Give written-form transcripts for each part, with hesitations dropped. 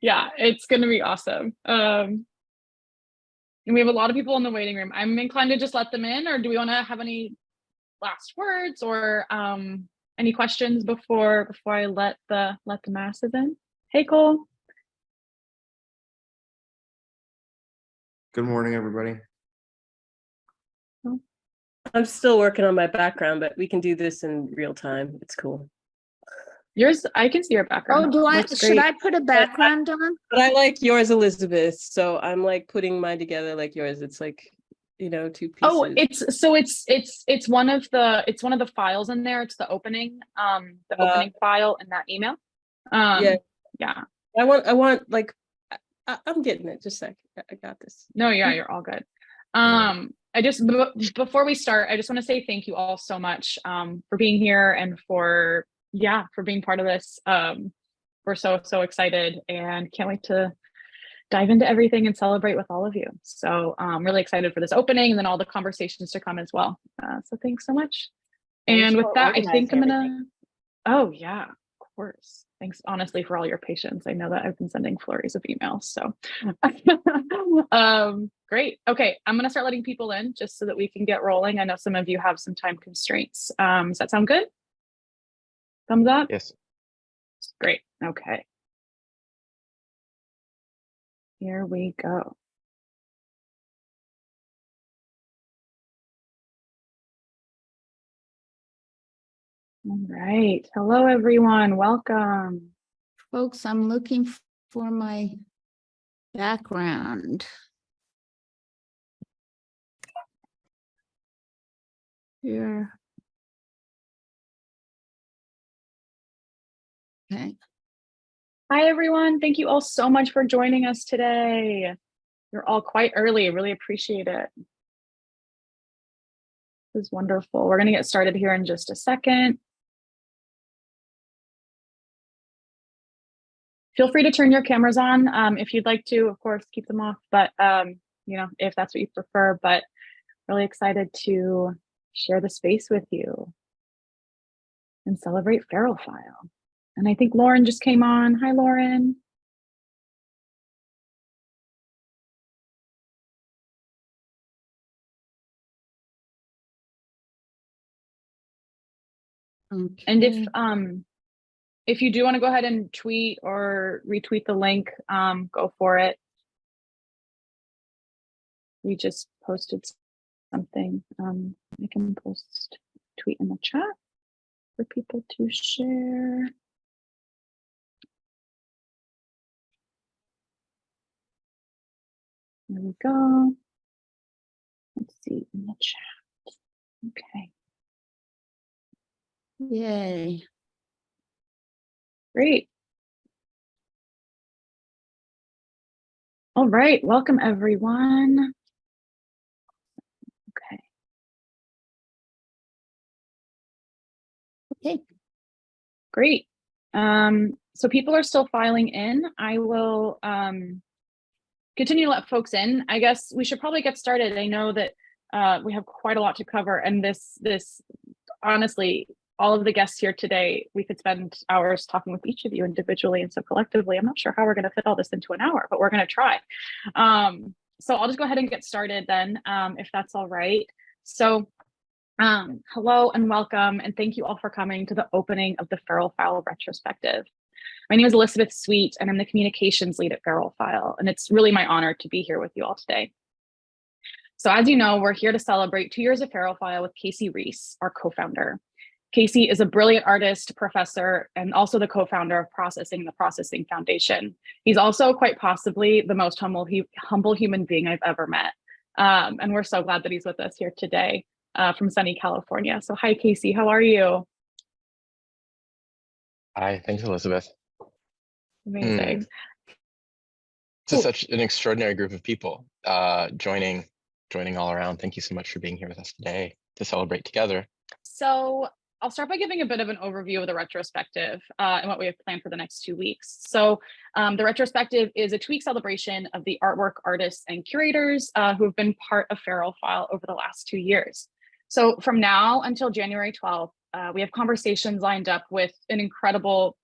Yeah, it's going to be awesome. And we have a lot of people in the waiting room. I'm inclined to just let them in, or do we want to have any last words or any questions before I let the masses in? Hey, Cole. Good morning, everybody. I'm still working on my background, but we can do this in real time. It's cool. Yours, I can see your background. Oh, should I put a background on? But I like yours, Elisabeth. So I'm like putting mine together like yours. It's like, you know, two pieces. Oh, it's one of the files in there. It's the opening opening file in that email. Yeah. I want like I'm getting it. Just a sec. I got this. No, yeah, you're all good. I just before we start, I just want to say thank you all so much for being here and for being part of this. We're so excited and can't wait to dive into everything and celebrate with all of you. So I'm really excited for this opening and then all the conversations to come as well. So thanks so much. And with that, I think I'm gonna, oh yeah, of course. Thanks honestly for all your patience. I know that I've been sending flurries of emails, so. Great, okay, I'm gonna start letting people in just so that we can get rolling. I know some of you have some time constraints. Does that sound good? Thumbs up? Yes. Great, okay. Here we go. All right, hello everyone, welcome. Folks, I'm looking for my background. Here. Okay. Hi everyone, thank you all so much for joining us today. You're all quite early, really appreciate it. This is wonderful. We're gonna get started here in just a second. Feel free to turn your cameras on if you'd like to, of course, keep them off, but you know, if that's what you prefer, but really excited to share the space with you and celebrate Feral File. And I think Lauren just came on. Hi, Lauren. Okay. And if you do want to go ahead and tweet or retweet the link, go for it. We just posted something. I can post tweet in the chat for people to share. There we go. Let's see in the chat. Okay. Yay. Great. All right, welcome everyone. Okay. Okay. Great. So people are still filing in. I will continue to let folks in. I guess we should probably get started. I know that we have quite a lot to cover, and this honestly, all of the guests here today, we could spend hours talking with each of you individually and so collectively. I'm not sure how we're going to fit all this into an hour, but we're going to try. So I'll just go ahead and get started then, if that's all right. So hello and welcome, and thank you all for coming to the opening of the Feral File Retrospective. My name is Elisabeth Sweet, and I'm the communications lead at Feral File, and it's really my honor to be here with you all today. So as you know, we're here to celebrate 2 years of Feral File with Casey Reas, our co-founder. Casey is a brilliant artist, professor, and also the co-founder of Processing, the Processing Foundation. He's also quite possibly the most humble human being I've ever met. And we're so glad that he's with us here today from sunny California. So hi, Casey, how are you? Hi, thanks, Elisabeth. Amazing. This is such an extraordinary group of people joining all around. Thank you so much for being here with us today to celebrate together. So I'll start by giving a bit of an overview of the retrospective and what we have planned for the next 2 weeks. So the retrospective is a 2-week celebration of the artwork, artists, and curators who have been part of Feral File over the last 2 years. So from now until January 12th, we have conversations lined up with an incredible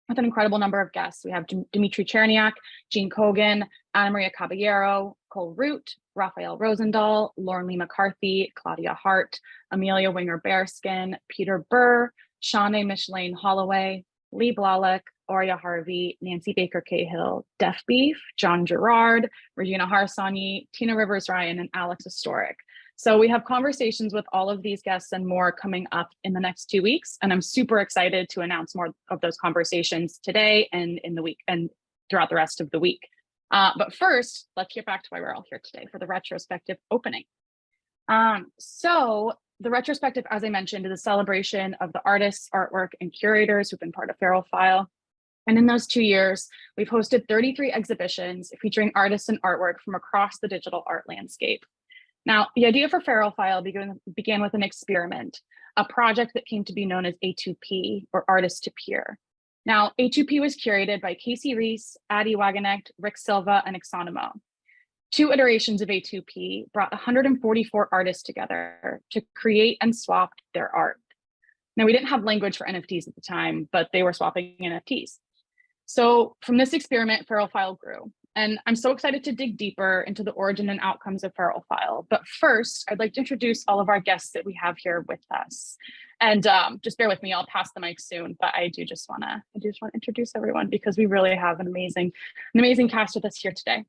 with an incredible number of guests. We have Dmitri Cherniak, Jean Kogan, Ana Maria Caballero, Cole Root, Raphael Rosendahl, Lauren Lee McCarthy, Claudia Hart, Amelia Winger-Bearskin, Peter Burr, Shawnee Micheline Holloway, Lee Blalock, Auriea Harvey, Nancy Baker Cahill, Def Beef, John Gerard, Regina Harsanyi, Tina Rivers Ryan, and Alex Historic. So we have conversations with all of these guests and more coming up in the next 2 weeks. And I'm super excited to announce more of those conversations today and in the week and throughout the rest of the week. But first, let's get back to why we're all here today for the retrospective opening. So the retrospective, as I mentioned, is a celebration of the artists, artwork, and curators who've been part of Feral File. And in those 2 years, we've hosted 33 exhibitions featuring artists and artwork from across the digital art landscape. Now, the idea for Feral File began with an experiment, a project that came to be known as A2P, or Artist to Peer. Now, A2P was curated by Casey Reas, Addie Wagenknecht, Rick Silva, and exonemo. 2 iterations of A2P brought 144 artists together to create and swap their art. Now, we didn't have language for NFTs at the time, but they were swapping NFTs. So from this experiment, Feral File grew. And I'm so excited to dig deeper into the origin and outcomes of Feral File. But first, I'd like to introduce all of our guests that we have here with us. And just bear with me, I'll pass the mic soon, but I just want to introduce everyone because we really have an amazing cast with us here today.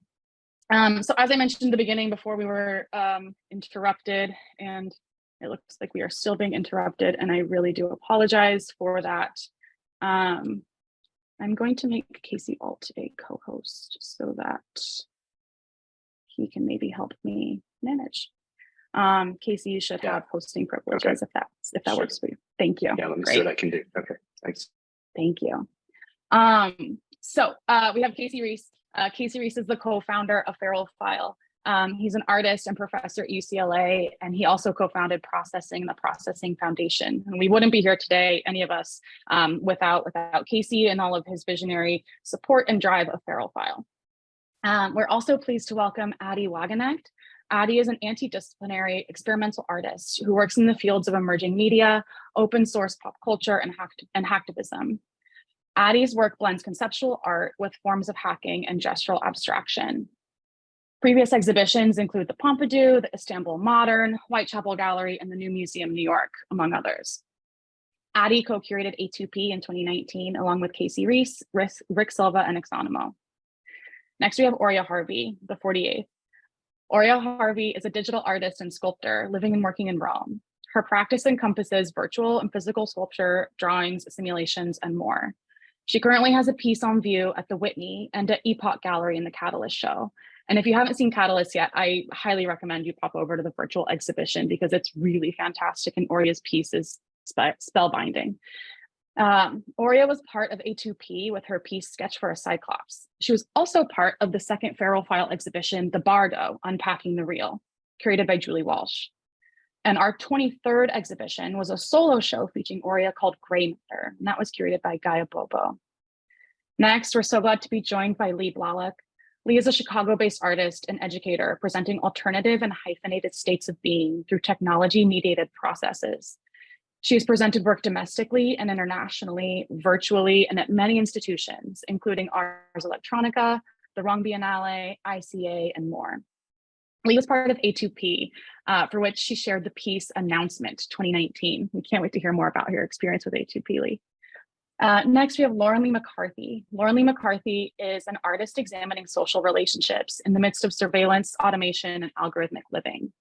So as I mentioned in the beginning, before we were interrupted, and it looks like we are still being interrupted, and I really do apologize for that. I'm going to make Casey Alt a co-host so that he can maybe help me manage. Casey, you should have hosting privileges if that works for you. Thank you. Yeah, let me see what I can do. Okay, thanks. Thank you. So we have Casey Reas. Casey Reas is the co-founder of Feral File. He's an artist and professor at UCLA, and he also co-founded Processing, the Processing Foundation. And we wouldn't be here today, any of us, without Casey and all of his visionary support and drive of Feral File. We're also pleased to welcome Addie Wagenknecht. Addie is an anti-disciplinary experimental artist who works in the fields of emerging media, open source pop culture, and hacktivism. Addie's work blends conceptual art with forms of hacking and gestural abstraction. Previous exhibitions include the Pompidou, the Istanbul Modern, Whitechapel Gallery, and the New Museum, New York, among others. Addie co-curated A2P in 2019, along with Casey Reas, Rick Silva, and exonemo. Next, we have Auriea Harvey, the 48th. Auriea Harvey is a digital artist and sculptor living and working in Rome. Her practice encompasses virtual and physical sculpture, drawings, simulations, and more. She currently has a piece on view at the Whitney and at Epoch Gallery in the Catalyst show. And if you haven't seen Catalyst yet, I highly recommend you pop over to the virtual exhibition because it's really fantastic and Auria's piece is spellbinding. Auriea was part of A2P with her piece Sketch for a Cyclops. She was also part of the second Feral File exhibition, The Bardo, Unpacking the Real, curated by Julie Walsh. And our 23rd exhibition was a solo show featuring Auriea called Grey Matter, and that was curated by Gaia Bobo. Next, we're so glad to be joined by Lee Blalock. Lee is a Chicago-based artist and educator presenting alternative and hyphenated states of being through technology-mediated processes. She has presented work domestically and internationally, virtually, and at many institutions, including Ars Electronica, the Wrong Biennale, ICA, and more. Lee was part of A2P, for which she shared the piece Announcement 2019. We can't wait to hear more about her experience with A2P, Lee. Next, we have Lauren Lee McCarthy. Lauren Lee McCarthy is an artist examining social relationships in the midst of surveillance, automation, and algorithmic living.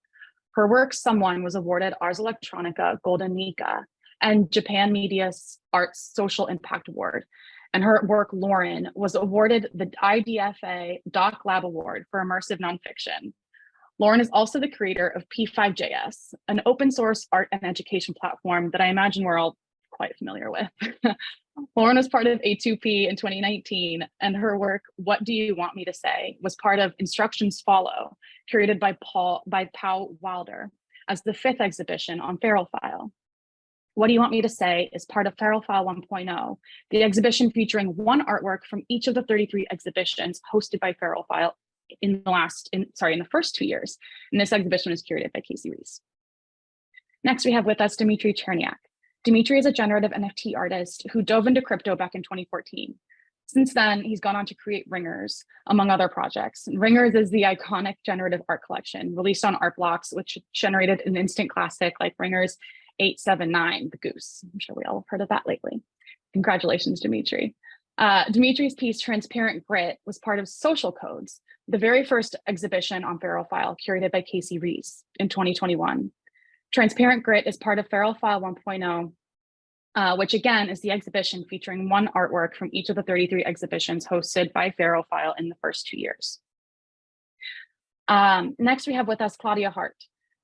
Her work, Someone, was awarded Ars Electronica Golden Nika and Japan Media Arts Social Impact Award. And her work, Lauren, was awarded the IDFA Doc Lab Award for Immersive Nonfiction. Lauren is also the creator of P5JS, an open source art and education platform that I imagine we're all quite familiar with. Lauren was part of A2P in 2019, and her work, What Do You Want Me to Say, was part of Instructions Follow, curated by Pau Wilder, as the 5th exhibition on Feral File. What Do You Want Me to Say is part of Feral File 1.0, the exhibition featuring one artwork from each of the 33 exhibitions hosted by Feral File in the first 2 years. And this exhibition was curated by Casey Reas. Next, we have with us Dmitri Cherniak. Dmitri is a generative NFT artist who dove into crypto back in 2014. Since then, he's gone on to create Ringers, among other projects. And Ringers is the iconic generative art collection released on Art Blocks, which generated an instant classic like Ringers 879, the goose. I'm sure we all have heard of that lately. Congratulations, Dmitri. Dmitri's piece, Transparent Grit, was part of Social Codes, the very first exhibition on Ferrophile curated by Casey Reas in 2021. Transparent Grit is part of Ferrophile 1.0, which again is the exhibition featuring one artwork from each of the 33 exhibitions hosted by Ferrophile in the first 2 years. Next, we have with us Claudia Hart.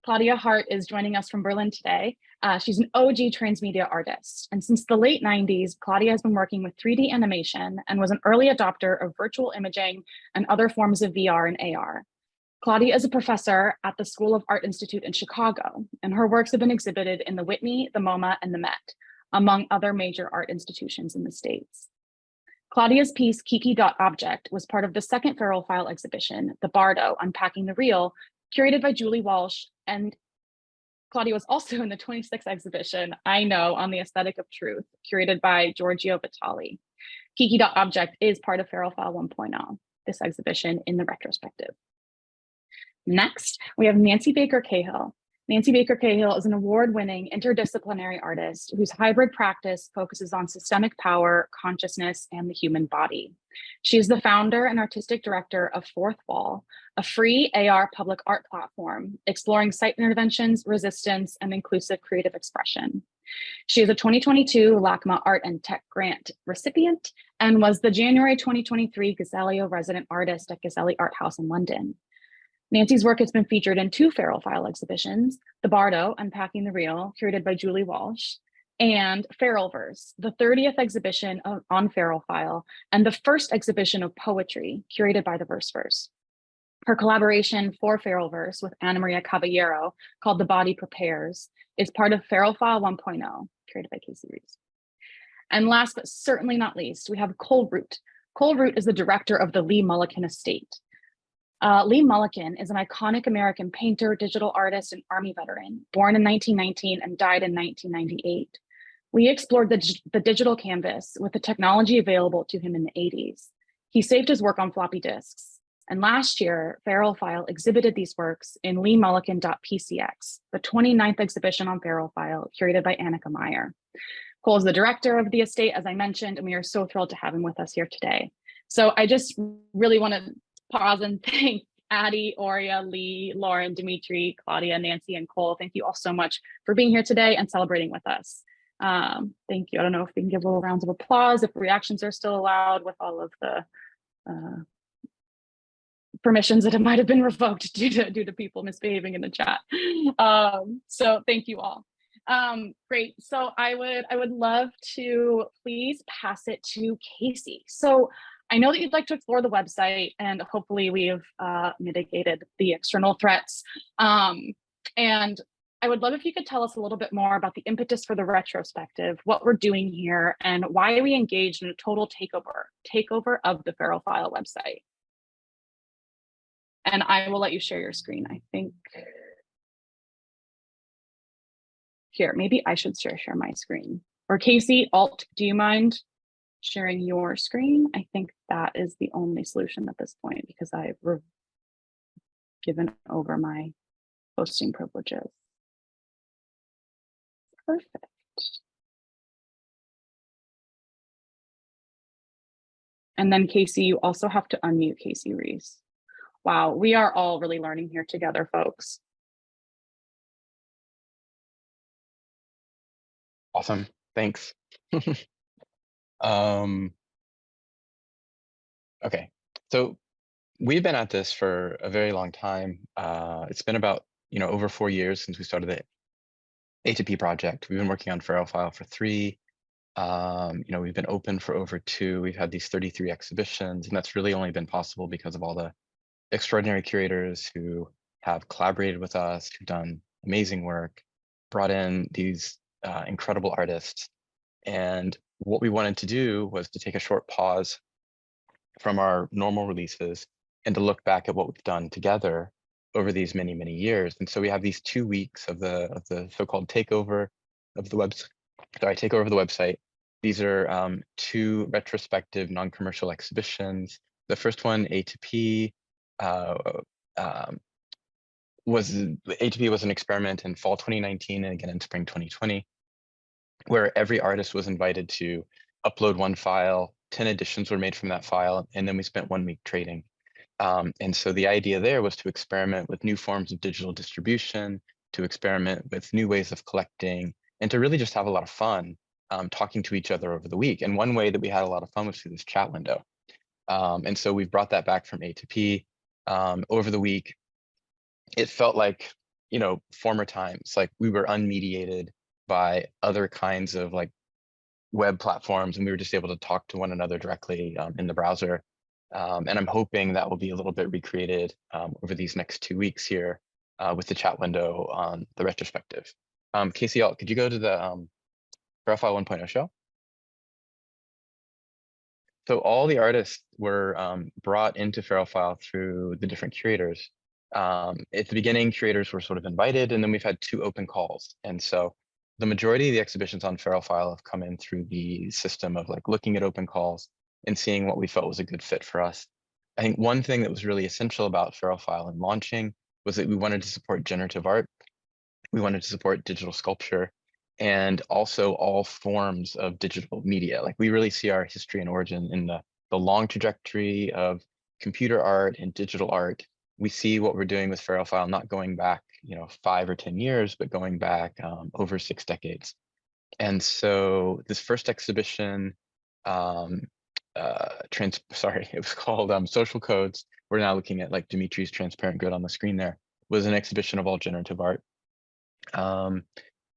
Claudia Hart is joining us from Berlin today. She's an OG transmedia artist. And since the late 90s, Claudia has been working with 3D animation and was an early adopter of virtual imaging and other forms of VR and AR. Claudia is a professor at the School of Art Institute in Chicago, and her works have been exhibited in the Whitney, the MoMA, and the Met, among other major art institutions in the States. Claudia's piece, Kiki.Object, was part of the second Ferrophile exhibition, The Bardo, Unpacking the Real, curated by Julie Walsh, and Claudia was also in the 26th exhibition, I Know, on the Aesthetic of Truth, curated by Giorgio Vitali. Kiki.Object is part of Ferrophile 1.0, this exhibition in the retrospective. Next, we have Nancy Baker Cahill. Nancy Baker Cahill is an award-winning interdisciplinary artist whose hybrid practice focuses on systemic power, consciousness, and the human body. She is the founder and artistic director of Fourth Wall, a free AR public art platform exploring site interventions, resistance, and inclusive creative expression. She is a 2022 LACMA Art and Tech Grant recipient and was the January 2023 Gazelio resident artist at Gazelli Art House in London. Nancy's work has been featured in 2 Ferrophile exhibitions, The Bardo, Unpacking the Real, curated by Julie Walsh, and Feralverse, the 30th exhibition on Ferrophile, and the first exhibition of poetry, curated by the Verseverse. Her collaboration for Feralverse with Anna Maria Caballero, called The Body Prepares, is part of Ferrophile 1.0, curated by Casey Reas. And last but certainly not least, we have Cole Root. Cole Root is the director of the Lee Mullican estate. Lee Mullican is an iconic American painter, digital artist, and Army veteran, born in 1919 and died in 1998. Lee explored the digital canvas with the technology available to him in the 80s. He saved his work on floppy disks. And last year, Ferrophile exhibited these works in leemullican.pcx, the 29th exhibition on Ferrophile, curated by Annika Meyer. Cole is the director of the estate, as I mentioned, and we are so thrilled to have him with us here today. So I just really want to pause and thank Addie, Aurea, Lee, Lauren, Dmitri, Claudia, Nancy, and Cole. Thank you all so much for being here today and celebrating with us. Thank you. I don't know if we can give little rounds of applause, if reactions are still allowed with all of the permissions that might have been revoked due to people misbehaving in the chat. So thank you all. Great. So I would love to please pass it to Casey. So I know that you'd like to explore the website, and hopefully we have mitigated the external threats. And I would love if you could tell us a little bit more about the impetus for the retrospective, what we're doing here, and why we engaged in a total takeover of the Ferrophile website. And I will let you share your screen, I think. Here, maybe I should share my screen. Or Casey, Alt, do you mind sharing your screen? I think that is the only solution at this point because I've given over my hosting privileges. Perfect. And then Casey, you also have to unmute Casey Reas. Wow, we are all really learning here together, folks. Awesome, thanks. Okay, so we've been at this for a very long time. It's been about over 4 years since we started the A2P project. We've been working on Ferrophile for 3. We've been open for over 2. We've had these 33 exhibitions, and that's really only been possible because of all the extraordinary curators who have collaborated with us, who've done amazing work, brought in these incredible artists. And what we wanted to do was to take a short pause from our normal releases and to look back at what we've done together over these many years. And so we have these 2 weeks of the so-called takeover of the So I take over the website. These are 2 retrospective non-commercial exhibitions. The first one, A to P, was an experiment in fall 2019 and again in spring 2020, where every artist was invited to upload one file. 10 editions were made from that file, and then we spent 1 week trading. And so the idea there was to experiment with new forms of digital distribution, to experiment with new ways of collecting, and to really just have a lot of fun talking to each other over the week. And one way that we had a lot of fun was through this chat window. And so we've brought that back from A to P. Over the week, it felt like, you know, former times, like we were unmediated by other kinds of like web platforms, and we were just able to talk to one another directly in the browser. And I'm hoping that will be a little bit recreated over these next 2 weeks here with the chat window on the retrospective. Casey, could you go to the Verifile 1.0 show? So all the artists were brought into Verifile through the different curators. At the beginning, curators were sort of invited, and then we've had 2 open calls. And so the majority of the exhibitions on Verifile have come in through the system of like looking at open calls and seeing what we felt was a good fit for us. I think one thing that was really essential about Verifile and launching was that we wanted to support generative art. We wanted to support digital sculpture and also all forms of digital media. Like we really see our history and origin in the long trajectory of computer art and digital art. We see what we're doing with Verifile not going back, you know, 5 or 10 years, but going back over 6 decades. And so this first exhibition, it was called Social Codes. We're now looking at like Dmitri's transparent good on the screen there, was an exhibition of all generative art.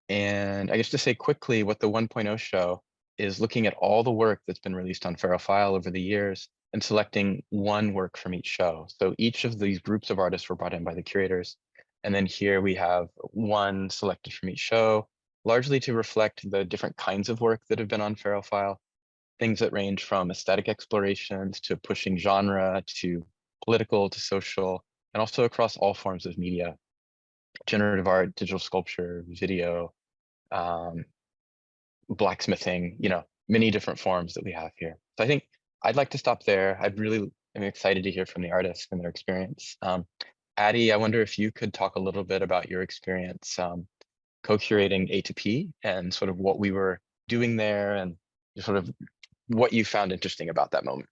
And I guess to say quickly what the 1.0 show is looking at all the work that's been released on Verifile over the years and selecting one work from each show. So each of these groups of artists were brought in by the curators. And then here we have one selected from each show, largely to reflect the different kinds of work that have been on Verifile, things that range from aesthetic explorations to pushing genre to political to social, and also across all forms of media, generative art, digital sculpture, video, blacksmithing, you know, many different forms that we have here. So I think I'd like to stop there. I'm excited to hear from the artists and their experience. Addie, I wonder if you could talk a little bit about your experience co-curating A to P and sort of what we were doing there and sort of what you found interesting about that moment.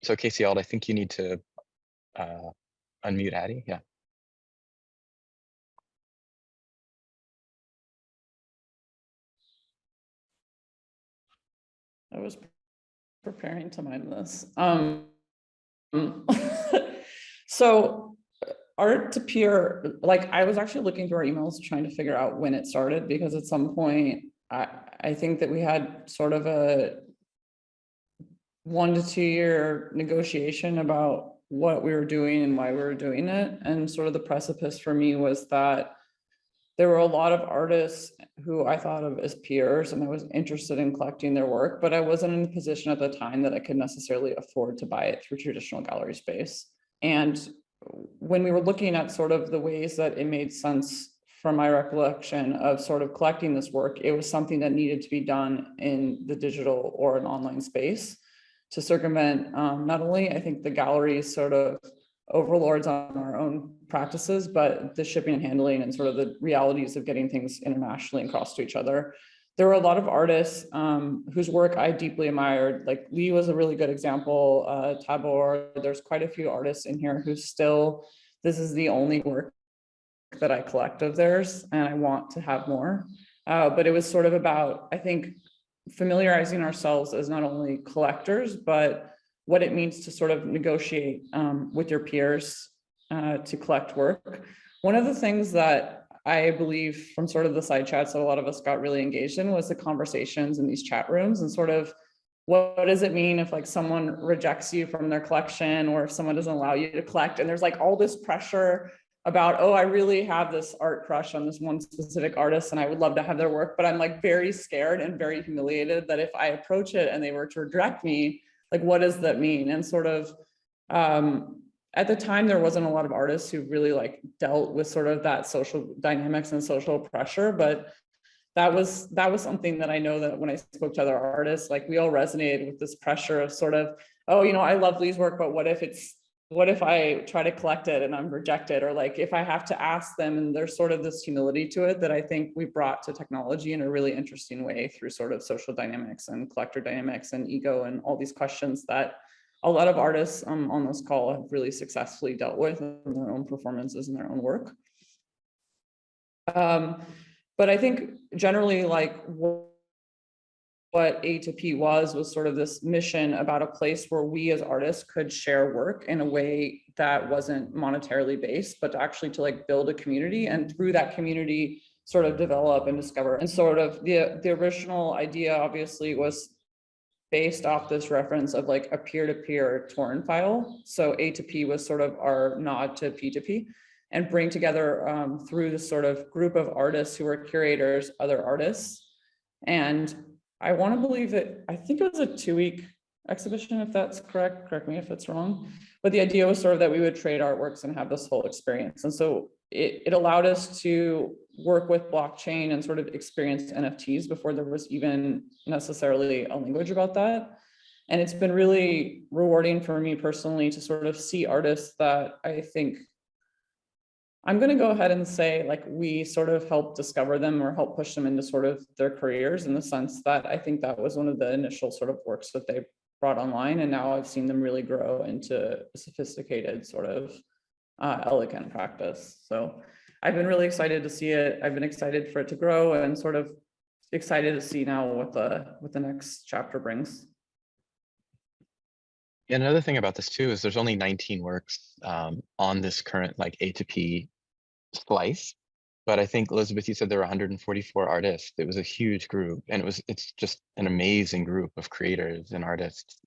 So Casey, I think you need to unmute Addie. Yeah. I was preparing to mime this. So art to peer, like I was actually looking through our emails trying to figure out when it started, because at some point I think that we had sort of a 1 to 2 year negotiation about what we were doing and why we were doing it. And sort of the precipice for me was that there were a lot of artists who I thought of as peers, and I was interested in collecting their work, but I wasn't in a position at the time that I could necessarily afford to buy it through traditional gallery space. And when we were looking at sort of the ways that it made sense from my recollection of sort of collecting this work, it was something that needed to be done in the digital or an online space to circumvent not only, I think, the galleries sort of overlords on our own practices, but the shipping and handling and sort of the realities of getting things internationally and across to each other. There were a lot of artists whose work I deeply admired. Like Lee was a really good example, Tabor. There's quite a few artists in here who still, this is the only work that I collect of theirs, and I want to have more. But it was sort of about, I think, familiarizing ourselves as not only collectors, but what it means to sort of negotiate with your peers to collect work. One of the things that I believe from sort of the side chats that a lot of us got really engaged in was the conversations in these chat rooms, and sort of what does it mean if like someone rejects you from their collection, or if someone doesn't allow you to collect, and there's like all this pressure about, oh, I really have this art crush on this one specific artist and I would love to have their work, but I'm like very scared and very humiliated that if I approach it and they were to reject me, like, what does that mean? And sort of at the time, there wasn't a lot of artists who really like dealt with sort of that social dynamics and social pressure, but that was something that I know that when I spoke to other artists, like we all resonated with this pressure of sort of, oh, you know, I love Lee's work, but what if I try to collect it and I'm rejected, or like if I have to ask them, and there's sort of this humility to it that I think we brought to technology in a really interesting way through sort of social dynamics and collector dynamics and ego and all these questions that a lot of artists on this call have really successfully dealt with in their own performances and their own work. But I think generally like what A to P was sort of this mission about a place where we as artists could share work in a way that wasn't monetarily based, but actually to like build a community, and through that community sort of develop and discover. And sort of the original idea obviously was based off this reference of like a peer-to-peer torrent file. So A to P was sort of our nod to P2P, and bring together through this sort of group of artists who were curators, other artists. And I want to believe that, I think it was a 2-week exhibition, if that's correct me if it's wrong. But the idea was sort of that we would trade artworks and have this whole experience. And so it allowed us to work with blockchain and sort of experience NFTs before there was even necessarily a language about that. And it's been really rewarding for me personally to sort of see artists that I think, I'm going to go ahead and say like we sort of helped discover them or help push them into sort of their careers, in the sense that I think that was one of the initial sort of works that they brought online. And now I've seen them really grow into a sophisticated sort of elegant practice. So I've been really excited to see it. I've been excited for it to grow, and sort of excited to see now what the next chapter brings. Yeah, another thing about this too is there's only 19 works on this current like A to P slice, but I think Elisabeth, you said there were 144 artists. It was a huge group, and it's just an amazing group of creators and artists.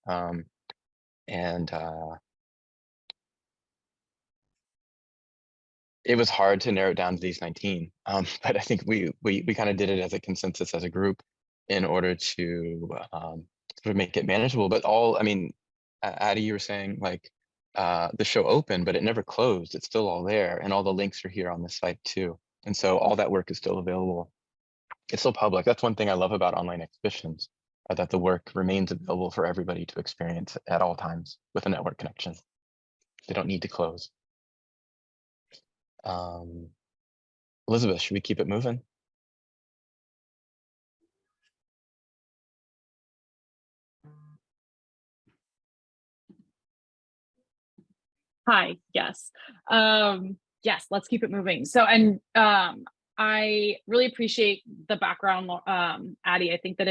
It was hard to narrow it down to these 19, but I think we kind of did it as a consensus as a group in order to sort of make it manageable. But I mean, Addie, you were saying like the show opened, but it never closed. It's still all there, and all the links are here on the site too. And so all that work is still available. It's still public. That's one thing I love about online exhibitions, that the work remains available for everybody to experience at all times with a network connection. They don't need to close. Elisabeth, should we keep it moving? Hi, yes. Yes, let's keep it moving. So, and I really appreciate the background, Addie. I think that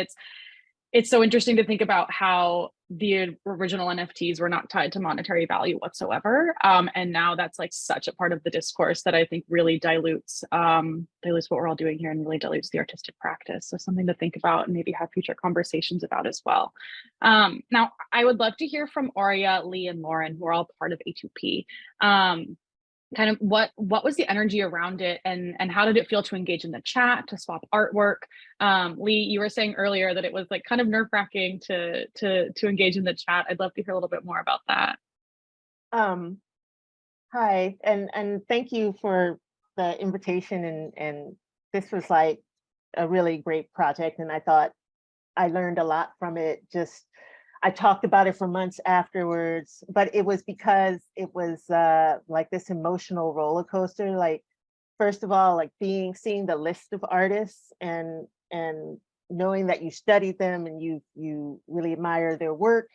it's so interesting to think about how the original NFTs were not tied to monetary value whatsoever. And now that's like such a part of the discourse that I think really dilutes what we're all doing here, and really dilutes the artistic practice. So something to think about and maybe have future conversations about as well. Now, I would love to hear from Auriea, Lee, and Lauren, who are all part of A2P. Kind of what was the energy around it, and how did it feel to engage in the chat, to swap artwork? Lee, you were saying earlier that it was like kind of nerve-wracking to engage in the chat. I'd love to hear a little bit more about that. Hi, and thank you for the invitation, and this was like a really great project, and I thought I learned a lot from it. I talked about it for months afterwards, but it was because it was like this emotional roller coaster. Like, first of all, like seeing the list of artists and knowing that you studied them and you really admire their work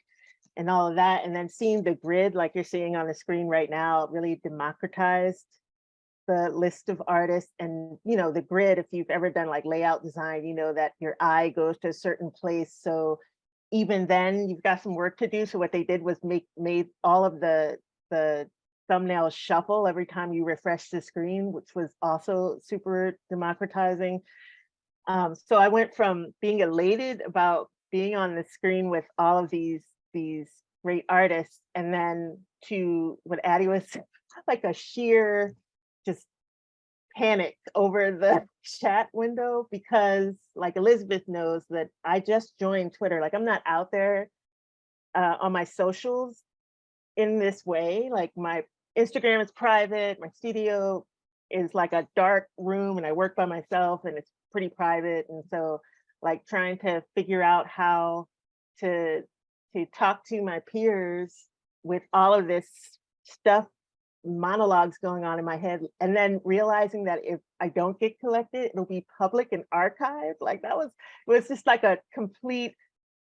and all of that, and then seeing the grid like you're seeing on the screen right now really democratized the list of artists. And the grid, if you've ever done like layout design, you know that your eye goes to a certain place. So even then you've got some work to do. So what they did was made all of the thumbnails shuffle every time you refresh the screen, which was also super democratizing. So I went from being elated about being on the screen with all of these great artists, and then to what Addie was like a sheer just panic over the chat window, because like Elisabeth knows that I just joined Twitter. Like, I'm not out there on my socials in this way. Like my Instagram is private, my studio is like a dark room and I work by myself and it's pretty private. And so like trying to figure out how to talk to my peers with all of this stuff, monologues going on in my head, and then realizing that if I don't get collected, it'll be public and archived. Like it was just like a complete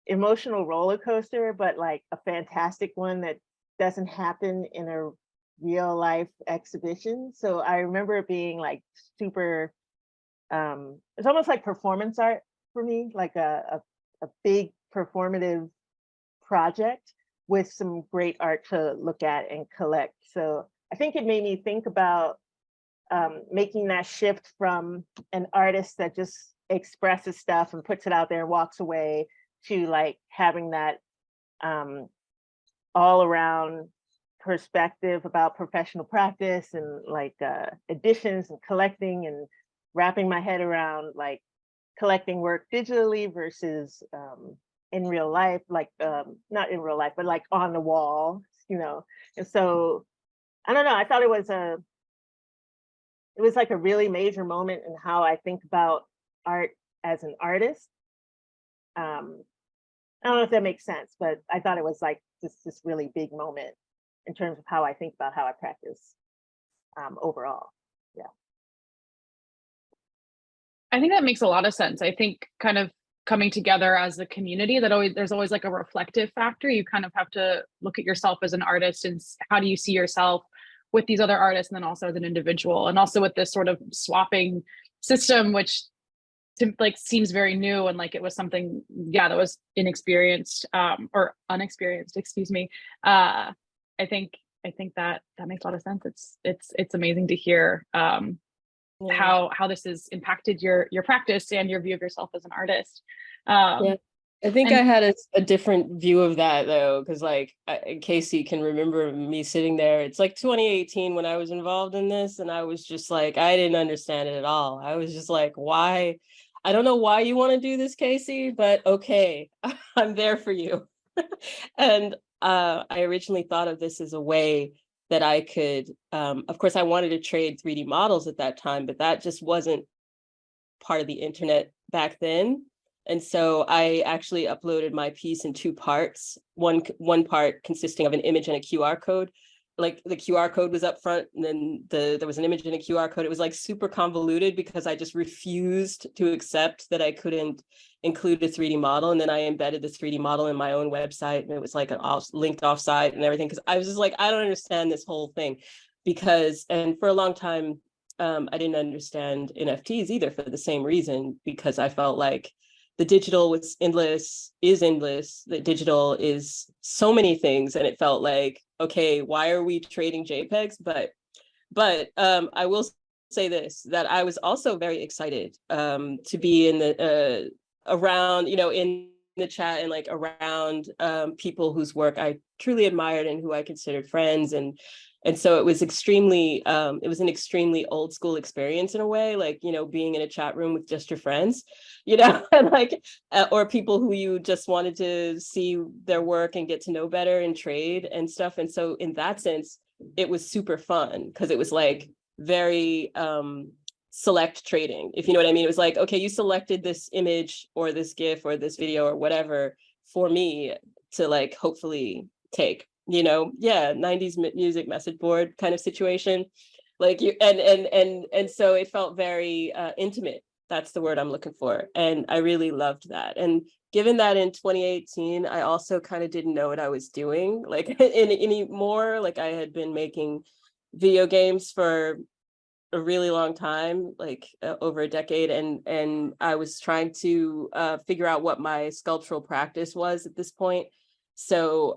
emotional roller coaster, but like a fantastic one that doesn't happen in a real life exhibition. So I remember it being like super, it's almost like performance art for me, like a big performative project with some great art to look at and collect. So I think it made me think about making that shift from an artist that just expresses stuff and puts it out there and walks away to like having that all around perspective about professional practice and like editions and collecting and wrapping my head around like collecting work digitally versus in real life, like not in real life, but like on the wall, you know. And so I don't know, I thought it was like a really major moment in how I think about art as an artist. I don't know if that makes sense, but I thought it was like this really big moment in terms of how I think about how I practice overall. Yeah. I think that makes a lot of sense. I think kind of coming together as a community, there's always like a reflective factor. You kind of have to look at yourself as an artist and how do you see yourself with these other artists, and then also as an individual, and also with this sort of swapping system, which like seems very new, and like it was something, yeah, that was inexperienced or unexperienced, excuse me. I think that makes a lot of sense. It's amazing to hear how this has impacted your practice and your view of yourself as an artist. Yeah. I think I had a different view of that though, because like Casey can remember me sitting there. It's like 2018 when I was involved in this, and I was just like, I didn't understand it at all. I was just like, why? I don't know why you want to do this, Casey, but okay, I'm there for you. And I originally thought of this as a way that I could, of course, I wanted to trade 3D models at that time, but that just wasn't part of the internet back then. And so I actually uploaded my piece in two parts, one part consisting of an image and a QR code. Like the QR code was up front, and then there was an image and a QR code. It was like super convoluted because I just refused to accept that I couldn't include a 3D model. And then I embedded the 3D model in my own website, and it was like linked offsite and everything. Because I was just like, I don't understand this whole thing. And for a long time, I didn't understand NFTs either for the same reason, because I felt like the digital is endless. The digital is so many things, and it felt like, okay, why are we trading JPEGs? But I will say this, that I was also very excited to be in the around, in the chat and like around people whose work I truly admired and who I considered friends, and so it was an extremely old school experience in a way, like, being in a chat room with just your friends, and like, or people who you just wanted to see their work and get to know better and trade and stuff. And so in that sense, it was super fun because it was like very select trading, if you know what I mean. It was like, okay, you selected this image or this GIF or this video or whatever for me to like hopefully take. 90s music message board kind of situation, like you and so it felt very intimate. That's the word I'm looking for, and I really loved that. And given that in 2018 I also kind of didn't know what I was doing like anymore. Like I had been making video games for a really long time, like over a decade, and I was trying to figure out what my sculptural practice was at this point. So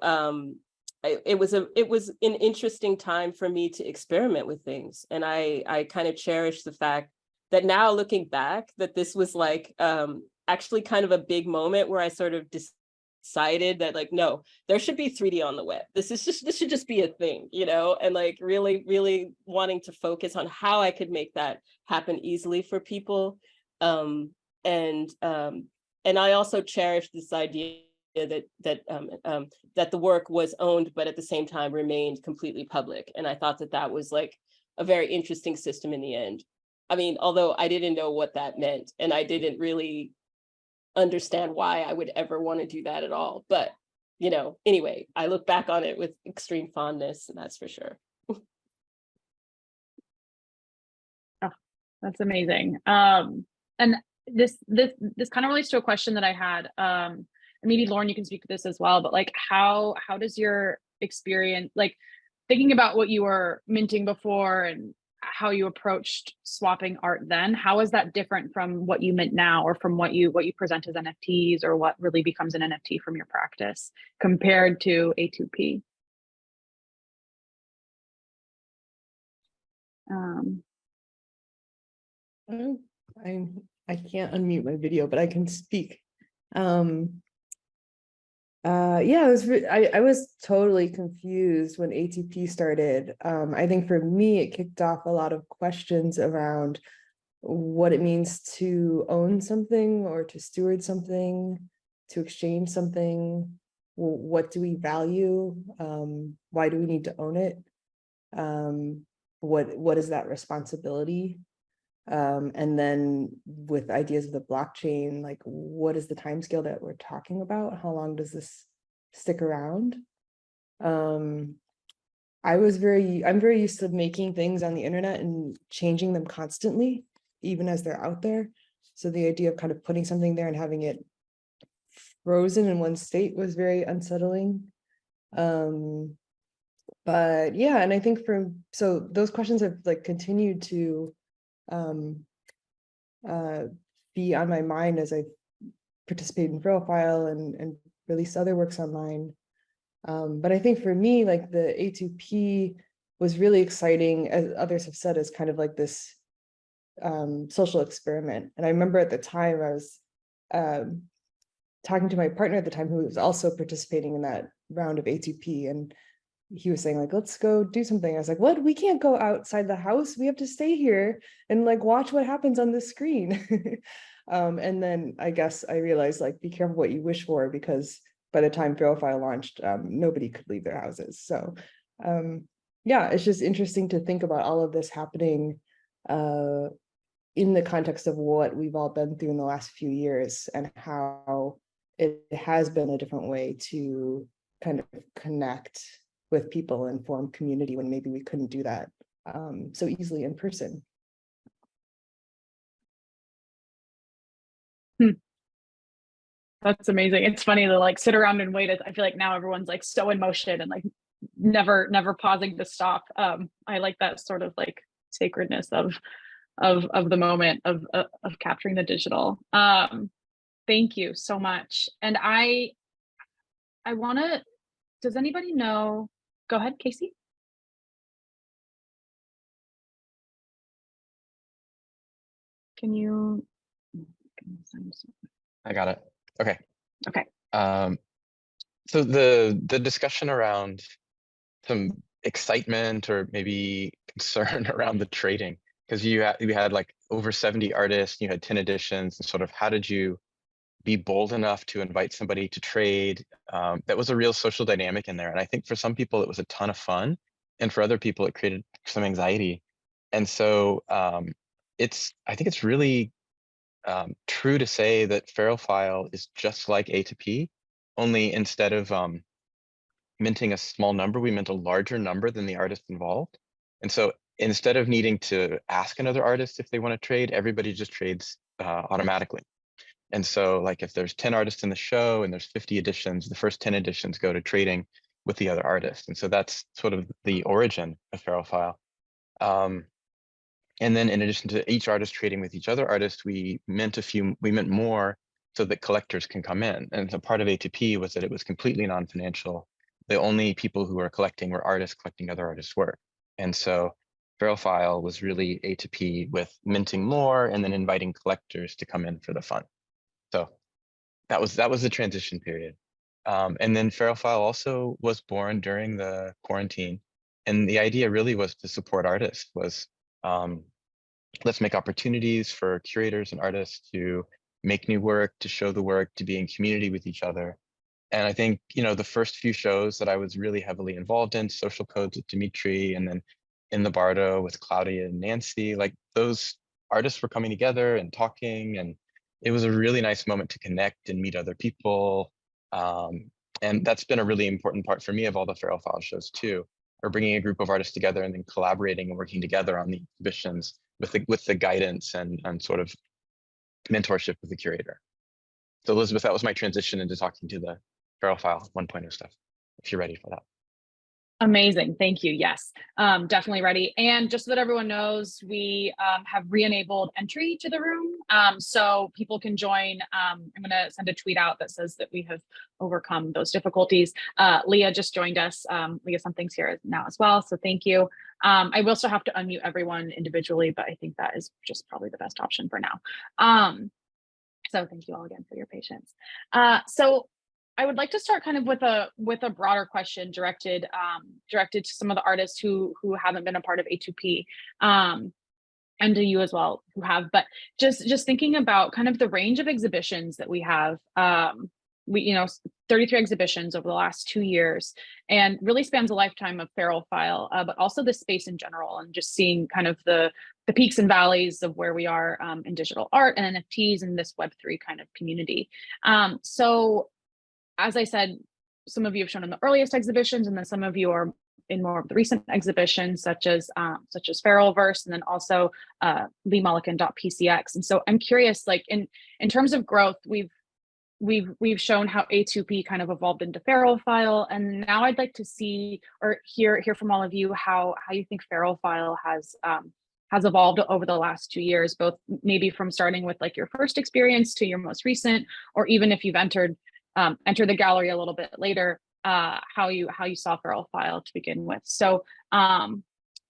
it was an interesting time for me to experiment with things, and I kind of cherish the fact that now looking back, that this was like actually kind of a big moment where I sort of decided that like, no, there should be 3D on the web. This should just be a thing, and like really wanting to focus on how I could make that happen easily for people, and I also cherish this idea that the work was owned, but at the same time remained completely public. And I thought that that was like a very interesting system in the end. I mean, although I didn't know what that meant, and I didn't really understand why I would ever want to do that at all. But, you know, anyway, I look back on it with extreme fondness, and that's for sure. Oh, that's amazing. And this kind of relates to a question that I had. And maybe Lauren, you can speak to this as well, but like how does your experience, like thinking about what you were minting before and how you approached swapping art then, how is that different from what you mint now, or from what you present as NFTs, or what really becomes an NFT from your practice compared to A2P? I can't unmute my video, but I can speak. Yeah, I was totally confused when ATP started. I think for me, it kicked off a lot of questions around what it means to own something, or to steward something, to exchange something. What do we value? Why do we need to own it? What is that responsibility? And then with ideas of the blockchain, like what is the timescale that we're talking about? How long does this stick around? I'm very used to making things on the internet and changing them constantly, even as they're out there. So the idea of kind of putting something there and having it frozen in one state was very unsettling. But yeah, and I think so those questions have like continued to be on my mind as I participate in Profile and release other works online. But I think for me, like the A2P was really exciting, as others have said, as kind of like this social experiment. And I remember at the time I was talking to my partner at the time, who was also participating in that round of A2P, and he was saying like, let's go do something. I was like, what? We can't go outside the house. We have to stay here and like watch what happens on the screen. And then I guess I realized like, be careful what you wish for, because by the time Profile launched, nobody could leave their houses. So yeah, it's just interesting to think about all of this happening in the context of what we've all been through in the last few years, and how it has been a different way to kind of connect with people and form community when maybe we couldn't do that so easily in person. That's amazing. It's funny to like sit around and wait. I feel like now everyone's like so in motion and like never pausing to stop. I like that sort of like sacredness of the moment of capturing the digital. Thank you so much. And I want to, does anybody know, go ahead, Casey. Can you? I got it. Okay. Okay. So the discussion around some excitement or maybe concern around the trading, because you had like over 70 artists, you had 10 editions, and sort of how did you be bold enough to invite somebody to trade? That was a real social dynamic in there. And I think for some people it was a ton of fun, and for other people it created some anxiety. And so I think it's really true to say that Ferrophile is just like A2P, only instead of minting a small number, we mint a larger number than the artist involved. And so instead of needing to ask another artist if they want to trade, everybody just trades automatically. And so like if there's 10 artists in the show and there's 50 editions, the first 10 editions go to trading with the other artist. And so that's sort of the origin of Ferrophile. And then in addition to each artist trading with each other artist, we mint more so that collectors can come in. And so part of A2P was that it was completely non-financial. The only people who were collecting were artists collecting other artists' work. And so Ferrophile was really A2P with minting more and then inviting collectors to come in for the fun. So that was the transition period. And then Ferrophile also was born during the quarantine. And the idea really was to support artists, let's make opportunities for curators and artists to make new work, to show the work, to be in community with each other. And I think, the first few shows that I was really heavily involved in, Social Codes with Dmitri, and then in the Bardo with Claudia and Nancy, like those artists were coming together and talking, and it was a really nice moment to connect and meet other people. And that's been a really important part for me of all the Feral File shows too, or bringing a group of artists together and then collaborating and working together on the exhibitions with the guidance and sort of mentorship of the curator. So Elisabeth, that was my transition into talking to the Feral File 1.0 stuff, if you're ready for that. Amazing. Thank you. Yes, definitely ready. And just so that everyone knows, we have re-enabled entry to the room. So people can join. I'm going to send a tweet out that says that we have overcome those difficulties. Leah just joined us. Leah Something's here now as well. So thank you. I will still have to unmute everyone individually, but I think that is just probably the best option for now. So thank you all again for your patience. So I would like to start kind of with a broader question directed to some of the artists who haven't been a part of A2P, and to you as well who have. But just thinking about kind of the range of exhibitions that we have. We 33 exhibitions over the last 2 years, and really spans a lifetime of Feral File, but also the space in general, and just seeing kind of the peaks and valleys of where we are in digital art and NFTs and this Web3 kind of community. So as I said, some of you have shown in the earliest exhibitions, and then some of you are in more of the recent exhibitions, such as Feralverse, and then also Mullican.pcx. And so I'm curious, like in terms of growth, we've shown how A2P kind of evolved into Feral File, and now I'd like to see or hear from all of you how you think Feral File has evolved over the last 2 years, both maybe from starting with like your first experience to your most recent, or even if you've entered the gallery a little bit later, how you saw Feral File to begin with. So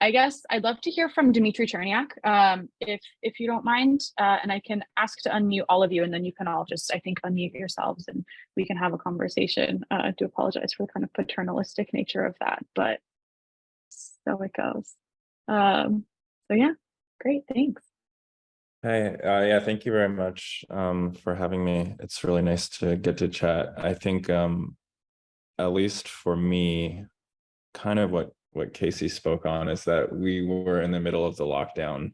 I guess I'd love to hear from Dmitri Cherniak, if you don't mind, and I can ask to unmute all of you, and then you can all just, I think, unmute yourselves and we can have a conversation. I do apologize for the kind of paternalistic nature of that, but so it goes. So yeah, great, thanks. Hey, yeah, thank you very much for having me. It's really nice to get to chat. I think, at least for me, kind of what Casey spoke on is that we were in the middle of the lockdown,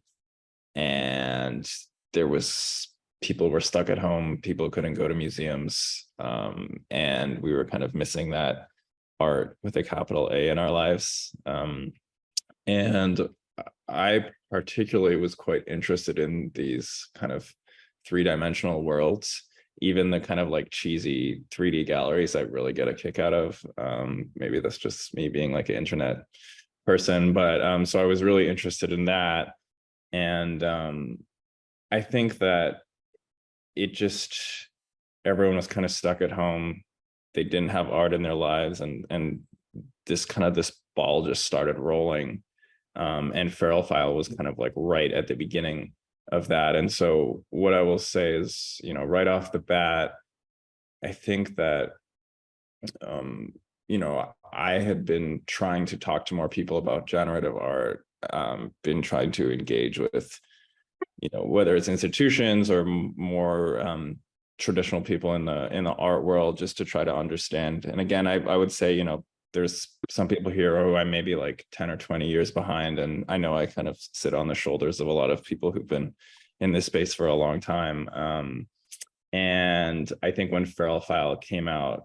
and people were stuck at home, people couldn't go to museums, and we were kind of missing that art with a capital A in our lives. And I particularly was quite interested in these kind of three-dimensional worlds, even the kind of like cheesy 3D galleries I really get a kick out of. Maybe that's just me being like an internet person, but so I was really interested in that. And I think that everyone was kind of stuck at home. They didn't have art in their lives, and this ball just started rolling. And Feral File was kind of like right at the beginning of that. And so what I will say is, right off the bat, I think that, I had been trying to talk to more people about generative art, been trying to engage with, whether it's institutions or more traditional people in the art world, just to try to understand. And again, I would say, there's some people here who I may be like 10 or 20 years behind. And I know I kind of sit on the shoulders of a lot of people who've been in this space for a long time. And I think when Feral File came out,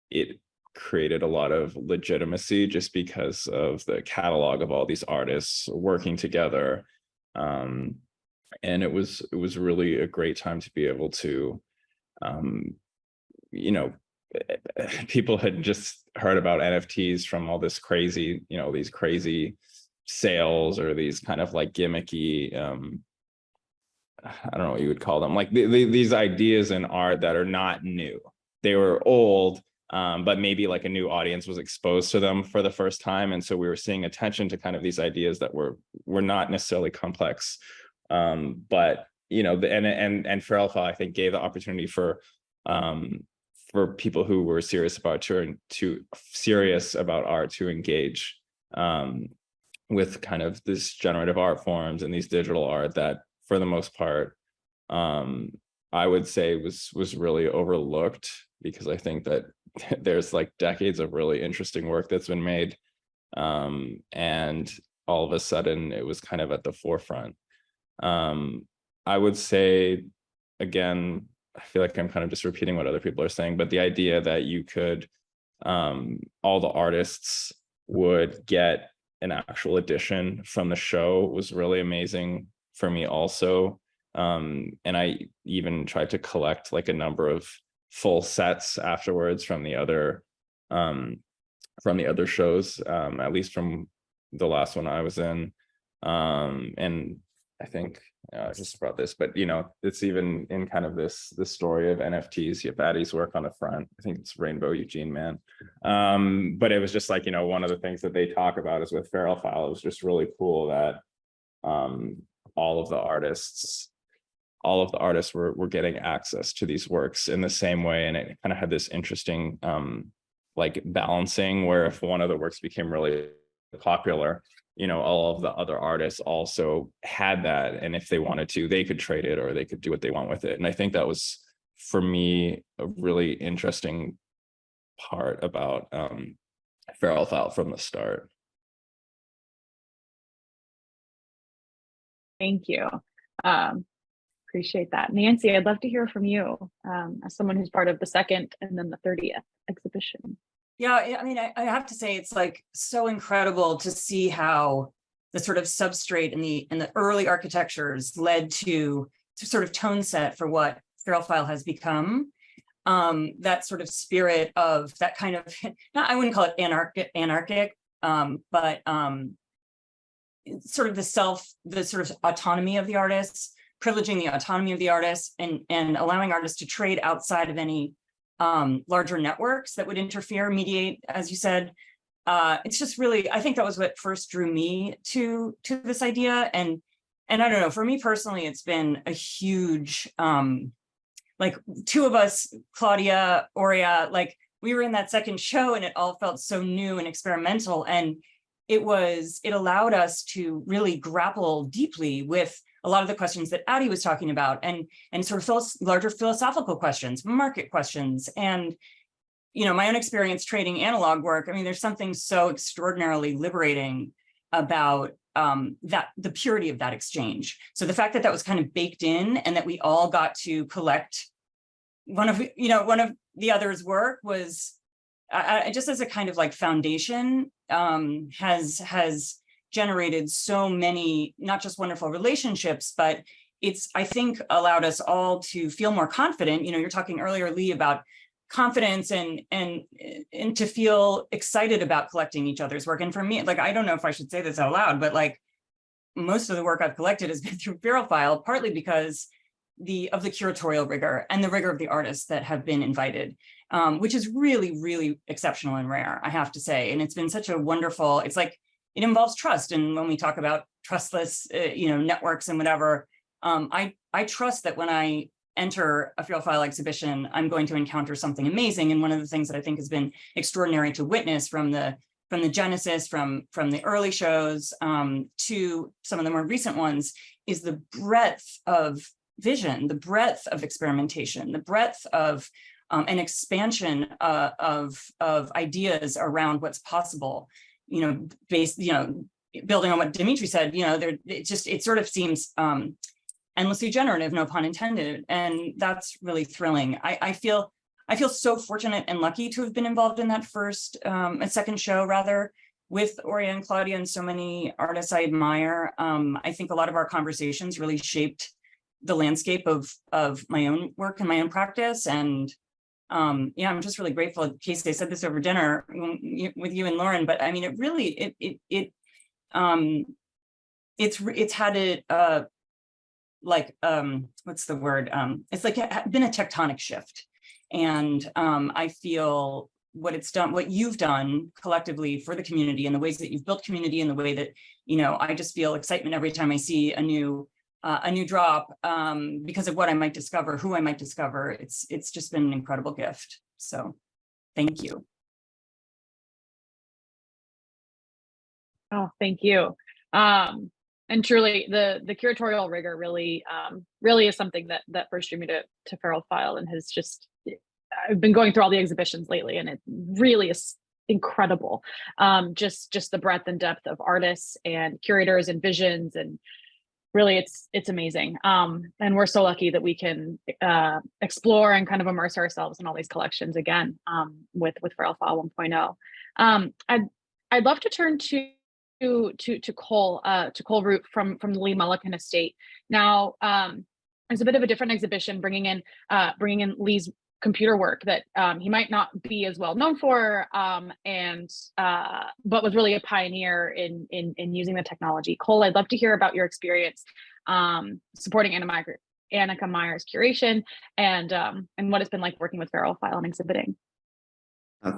it created a lot of legitimacy just because of the catalog of all these artists working together. And it was really a great time to be able to, people had just heard about NFTs from all this crazy, these crazy sales or these kind of like gimmicky, I don't know what you would call them, like these ideas in art that are not new. They were old, but maybe like a new audience was exposed to them for the first time. And so we were seeing attention to kind of these ideas that were not necessarily complex. But, and Feral File, I think, gave the opportunity for people who were serious about art to engage with kind of this generative art forms and these digital art that, for the most part, I would say was really overlooked, because I think that there's like decades of really interesting work that's been made. And all of a sudden it was kind of at the forefront. I would say, again, I feel like I'm kind of just repeating what other people are saying, but the idea that you could, all the artists would get an actual edition from the show was really amazing for me also. And I even tried to collect like a number of full sets afterwards from the other shows, at least from the last one I was in. And I think I just brought this, but you know, it's even in kind of this story of NFTs. You have Addie's work on the front. I think it's Rainbow Eugene Man. But it was just like, you know, one of the things that they talk about is with Feral File. It was just really cool that all of the artists were getting access to these works in the same way, and it kind of had this interesting like balancing where if one of the works became really popular, you know, all of the other artists also had that, and if they wanted to, they could trade it or they could do what they want with it. And I think that was, for me, a really interesting part about Feral File from the start. Thank you. Appreciate that. Nancy, I'd love to hear from you as someone who's part of the second and then the 30th exhibition. Yeah, I mean, I have to say it's like so incredible to see how the sort of substrate in the early architectures led to sort of tone set for what Feral File has become. That sort of spirit of that kind of, I wouldn't call it anarchic, but sort of the sort of autonomy of the artists, privileging the autonomy of the artists, and allowing artists to trade outside of any larger networks that would interfere, mediate, as you said. It's just really, I think that was what first drew me to this idea. And I don't know, for me personally, it's been a huge, like two of us, Claudia, Auriea, like we were in that second show and it all felt so new and experimental. And it allowed us to really grapple deeply with a lot of the questions that Addie was talking about, and sort of larger philosophical questions, market questions. And, you know, my own experience trading analog work, I mean, there's something so extraordinarily liberating about the purity of that exchange. So the fact that that was kind of baked in and that we all got to collect one of the other's work was, just as a kind of like foundation, has generated so many, not just wonderful relationships, but it's, I think, allowed us all to feel more confident. You know, you're talking earlier, Lee, about confidence and to feel excited about collecting each other's work. And for me, like, I don't know if I should say this out loud, but like most of the work I've collected has been through Feral File, partly because of the curatorial rigor and the rigor of the artists that have been invited, which is really, really exceptional and rare, I have to say. And it's been such a wonderful, it's like, it involves trust. And when we talk about trustless, networks and whatever, I trust that when I enter a Feral File exhibition, I'm going to encounter something amazing. And one of the things that I think has been extraordinary to witness from the genesis, from the early shows to some of the more recent ones, is the breadth of vision, the breadth of experimentation, the breadth of an expansion of ideas around what's possible. Building on what Dmitri said, it sort of seems endlessly generative, no pun intended. And that's really thrilling. I feel so fortunate and lucky to have been involved in that second show rather, with Auriea and Claudia and so many artists I admire. I think a lot of our conversations really shaped the landscape of my own work and my own practice. And I'm just really grateful. Casey, I said this over dinner with you and Lauren, but I mean, it really, it's had it, what's the word? It's like been a tectonic shift. And I feel what you've done collectively for the community and the ways that you've built community and the way that, I just feel excitement every time I see a new drop because of what I might discover, who I might discover. It's just been an incredible gift. So thank you. Oh, thank you. And truly the curatorial rigor really is something that first drew me to Feral File and has just, I've been going through all the exhibitions lately, and it really is incredible. Just the breadth and depth of artists and curators and visions, and really it's amazing. And we're so lucky that we can explore and kind of immerse ourselves in all these collections again, with Feral File 1.0. I'd love to turn to Cole Root from the Lee Mullican estate. Now, it's a bit of a different exhibition, bringing in Lee's computer work that he might not be as well known for, but was really a pioneer in using the technology. Cole, I'd love to hear about your experience supporting Annika Meyer's curation, and what it's been like working with Feral File and exhibiting.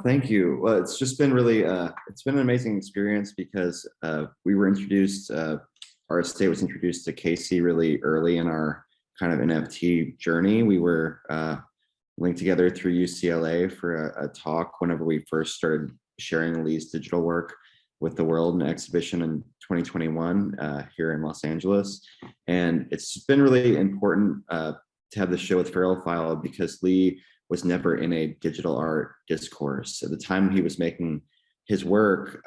Thank you. Well, it's just been really, it's been an amazing experience because we were introduced, our estate was introduced to Casey really early in our kind of NFT journey. We were linked together through UCLA for a talk whenever we first started sharing Lee's digital work with the world in an exhibition in 2021 here in Los Angeles. And it's been really important to have the show with Feral File because Lee was never in a digital art discourse. At the time he was making his work,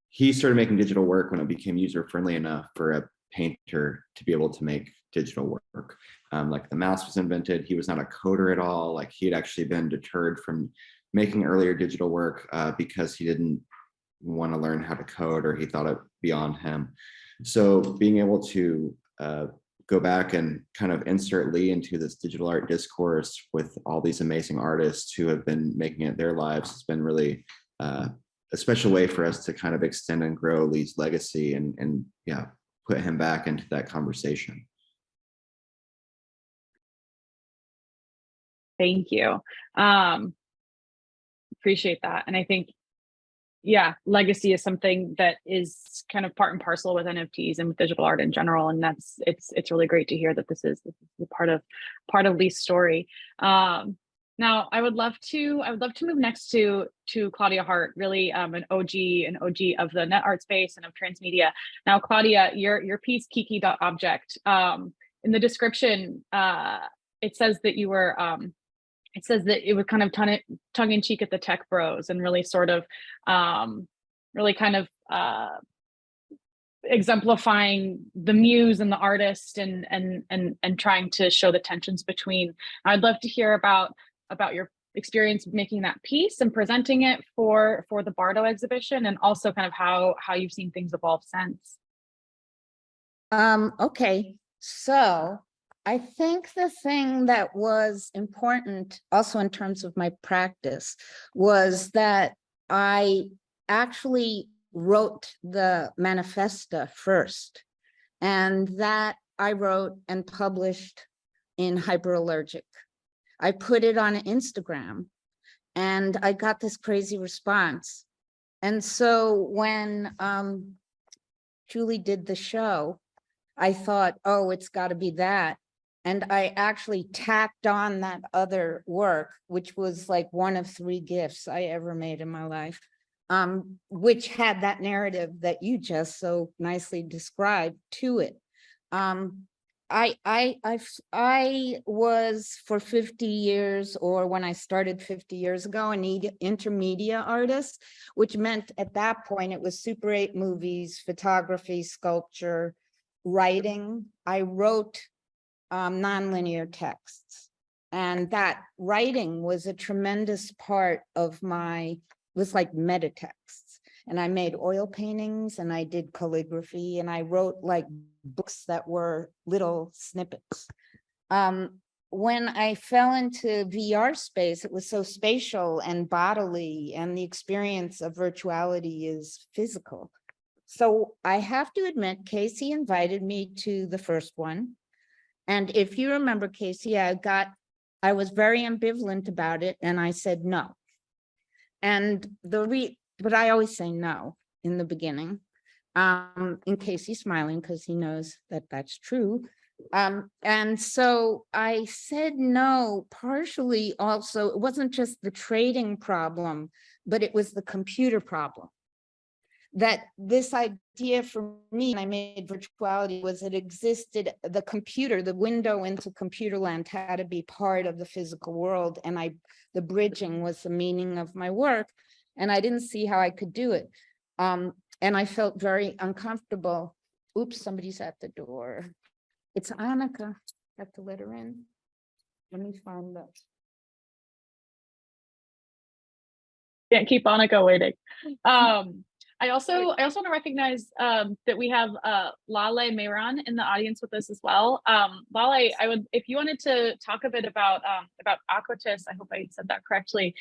he started making digital work when it became user-friendly enough for a painter to be able to make digital work. Like the mouse was invented, he was not a coder at all. Like he had actually been deterred from making earlier digital work because he didn't want to learn how to code, or he thought it beyond him. So being able to go back and kind of insert Lee into this digital art discourse with all these amazing artists who have been making it their lives has been really a special way for us to kind of extend and grow Lee's legacy and yeah, put him back into that conversation. Thank you. Appreciate that. And I think, yeah, legacy is something that is kind of part and parcel with NFTs and with digital art in general. And it's really great to hear that this is part of Lee's story. Now I would love to move next to Claudia Hart, really an OG of the net art space and of transmedia. Now, Claudia, your piece Kiki.object, in the description, it says that you were it says that it was kind of tongue in cheek at the tech bros, and really sort of really kind of exemplifying the muse and the artist, and trying to show the tensions between. I'd love to hear about your experience making that piece and presenting it for the Bardo exhibition, and also kind of how you've seen things evolve since. Okay, so I think the thing that was important also in terms of my practice was that I actually wrote the manifesta first, and that I wrote and published in Hyperallergic. I put it on Instagram and I got this crazy response. And so when Julie did the show, I thought, oh, it's got to be that. And I actually tacked on that other work, which was like one of 3 gifts I ever made in my life, which had that narrative that you just so nicely described to it. I was for 50 years, or when I started 50 years ago, an intermedia artist, which meant at that point it was Super 8 movies, photography, sculpture, writing. I wrote nonlinear texts, and that writing was a tremendous part of was like meta texts. And I made oil paintings, and I did calligraphy, and I wrote like books that were little snippets. When I fell into VR space, it was so spatial and bodily, and the experience of virtuality is physical. So I have to admit, Casey invited me to the first one. And if you remember, Casey, I was very ambivalent about it, and I said no. And but I always say no in the beginning, in case he's smiling, because he knows that that's true. And so I said no, partially also, it wasn't just the trading problem, but it was the computer problem. that this idea for me, and I made virtuality, was it existed, the computer, the window into computer land had to be part of the physical world. And the bridging was the meaning of my work. And I didn't see how I could do it. And I felt very uncomfortable. Oops, somebody's at the door. It's Annika. I have to let her in. Let me find that. Can't keep Annika waiting. I also want to recognize that we have Lale Mehran in the audience with us as well. Lale, if you wanted to talk a bit about Aquatis, I hope I said that correctly.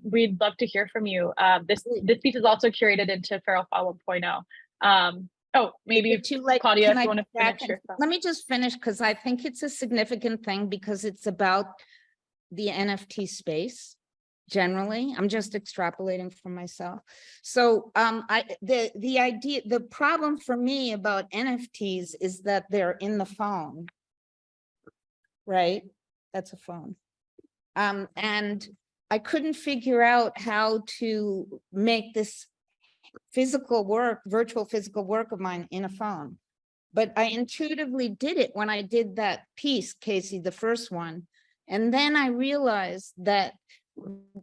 We'd love to hear from you. This piece is also curated into Feral File 1.0. Oh, maybe too late. Claudia, Can if I you want to go back finish your and- thought. Let me just finish, because I think it's a significant thing, because it's about the NFT space. Generally, I'm just extrapolating from myself. So the problem for me about NFTs is that they're in the phone, right? That's a phone. And I couldn't figure out how to make this physical work, virtual physical work of mine in a phone. But I intuitively did it when I did that piece, Casey, the first one. And then I realized that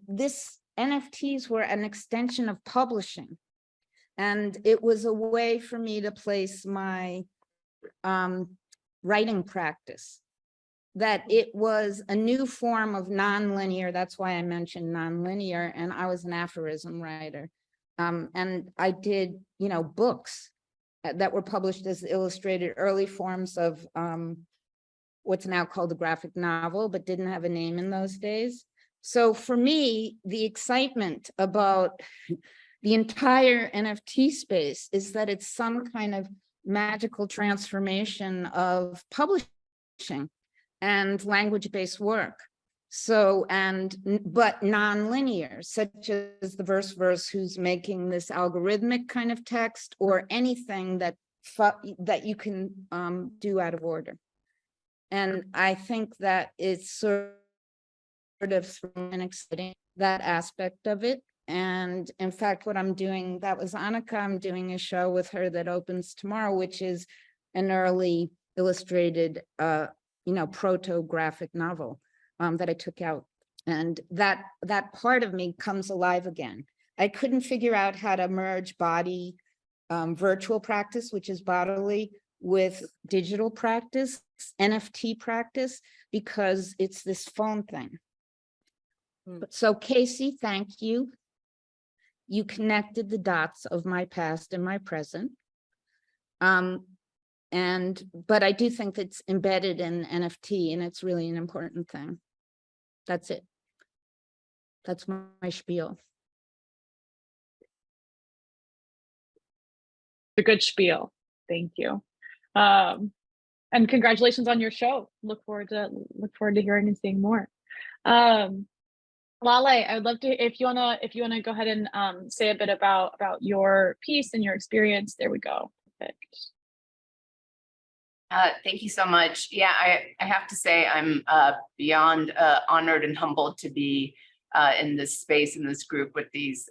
this NFTs were an extension of publishing. And it was a way for me to place my writing practice, that it was a new form of nonlinear. That's why I mentioned nonlinear. And I was an aphorism writer. And I did, books that were published as illustrated, early forms of what's now called a graphic novel, but didn't have a name in those days. So for me, the excitement about the entire NFT space is that it's some kind of magical transformation of publishing and language-based work. So, but non-linear, such as the verse who's making this algorithmic kind of text, or anything that you can do out of order. And I think that it's sort of an exciting, that aspect of it. And in fact, what I'm doing, that was Annika, I'm doing a show with her that opens tomorrow, which is an early illustrated, proto-graphic novel that I took out. And that part of me comes alive again. I couldn't figure out how to merge body virtual practice, which is bodily, with digital practice, NFT practice, because it's this phone thing. So Casey, thank you. You connected the dots of my past and my present. But I do think it's embedded in NFT, and it's really an important thing. That's it. That's my spiel. A good spiel. Thank you. And congratulations on your show. Look forward to hearing and seeing more. Lale, I would love to, if you wanna go ahead and say a bit about your piece and your experience. There we go. Perfect. Thank you so much. Yeah, I have to say I'm beyond honored and humbled to be in this space, in this group with these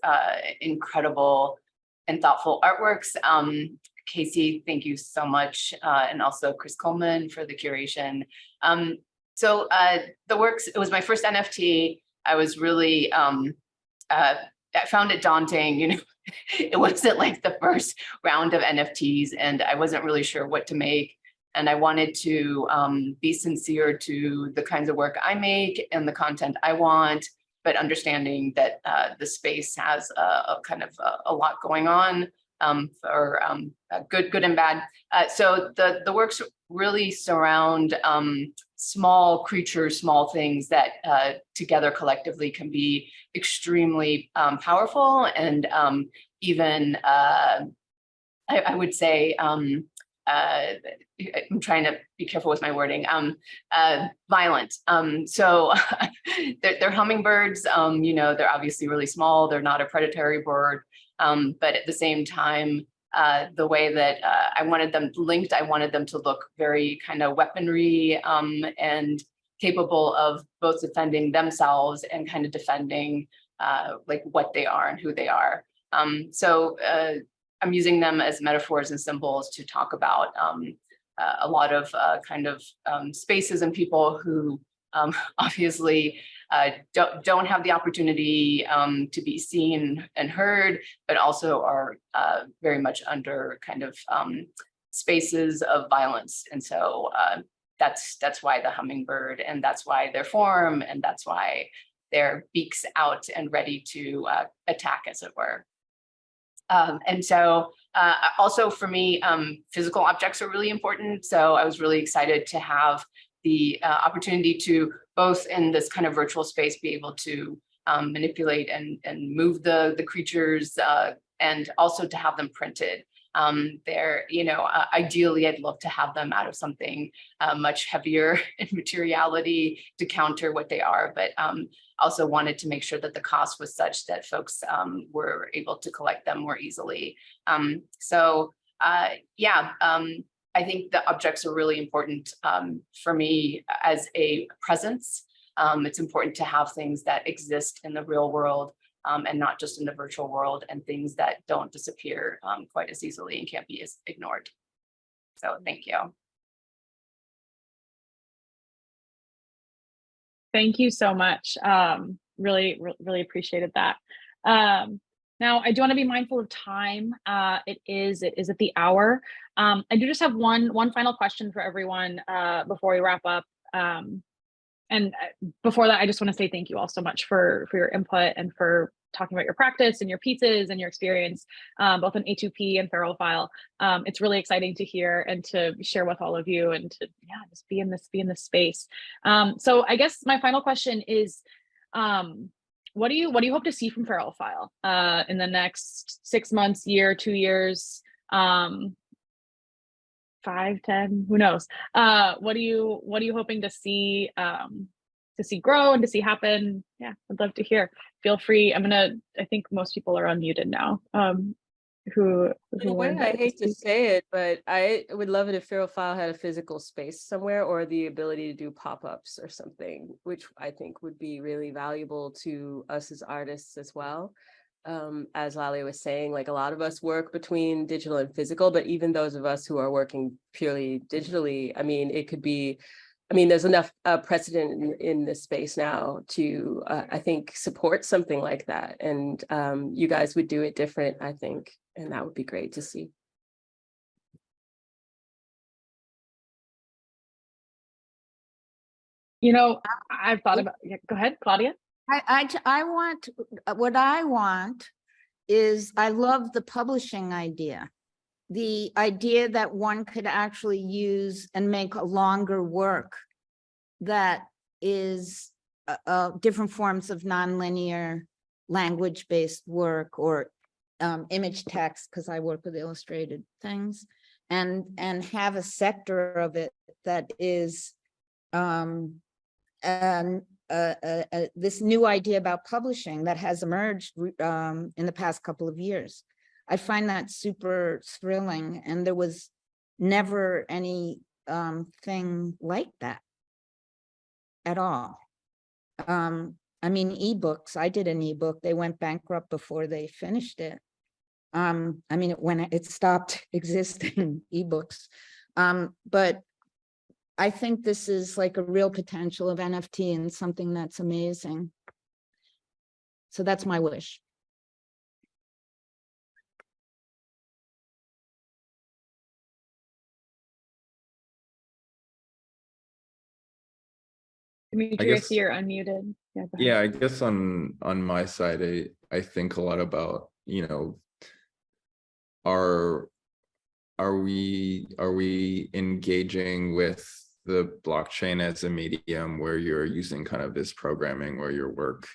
incredible and thoughtful artworks. Casey, thank you so much. And also Chris Coleman for the curation. So the works, it was my first NFT. I was really, I found it daunting, it wasn't like the first round of NFTs, and I wasn't really sure what to make. And I wanted to be sincere to the kinds of work I make and the content I want, but understanding that the space has a kind of a lot going on for good and bad. So the works really surround small creatures, small things that together collectively can be extremely powerful and even, I would say, I'm trying to be careful with my wording, violent. So they're hummingbirds, they're obviously really small, they're not a predatory bird, but at the same time, the way that I wanted them linked, I wanted them to look very kind of weaponry and capable of both defending themselves and kind of defending like what they are and who they are. So I'm using them as metaphors and symbols to talk about a lot of spaces and people who obviously don't have the opportunity to be seen and heard, but also are very much under spaces of violence. And so that's why the hummingbird, and that's why their form, and that's why their beaks out and ready to attack, as it were. And so also for me, physical objects are really important. So I was really excited to have the opportunity to, both in this kind of virtual space, be able to manipulate and move the creatures, and also to have them printed. They're, ideally, I'd love to have them out of something much heavier in materiality to counter what they are, but also wanted to make sure that the cost was such that folks were able to collect them more easily. I think the objects are really important for me as a presence. It's important to have things that exist in the real world and not just in the virtual world, and things that don't disappear quite as easily and can't be as ignored. So thank you. Thank you so much. Really appreciated that. Now, I do want to be mindful of time. It is at the hour. I do just have one final question for everyone before we wrap up. And before that, I just want to say thank you all so much for your input and for talking about your practice and your pieces and your experience, both in A2P and Feral File. It's really exciting to hear and to share with all of you, and to just be in this space. So I guess my final question is, what do you hope to see from Feral File in the next 6 months, year, 2 years, 5, 10, who knows? What are you hoping to see grow and to see happen? Yeah, I'd love to hear. Feel free. I think most people are unmuted now. In a way, I hate to say it, but I would love it if Feral File had a physical space somewhere, or the ability to do pop-ups or something, which I think would be really valuable to us as artists as well. As Lali was saying, like, a lot of us work between digital and physical, but even those of us who are working purely digitally, it could be, there's enough precedent in this space now to, I think, support something like that. And you guys would do it different, I think, and that would be great to see. I've thought about, go ahead, Claudia. I love the publishing idea. The idea that one could actually use and make a longer work that is different forms of nonlinear language-based work, or image text, because I work with illustrated things, and have a sector of it that is this new idea about publishing that has emerged in the past couple of years. I find that super thrilling, and there was never any thing like that at all. Ebooks, I did an ebook, they went bankrupt before they finished it. When it stopped existing, ebooks. But I think this is like a real potential of NFT and something that's amazing. So that's my wish. Dmitri, I see you're unmuted. Yeah, I guess on my side, I think a lot about, are we engaging with the blockchain as a medium where you're using kind of this programming, where your work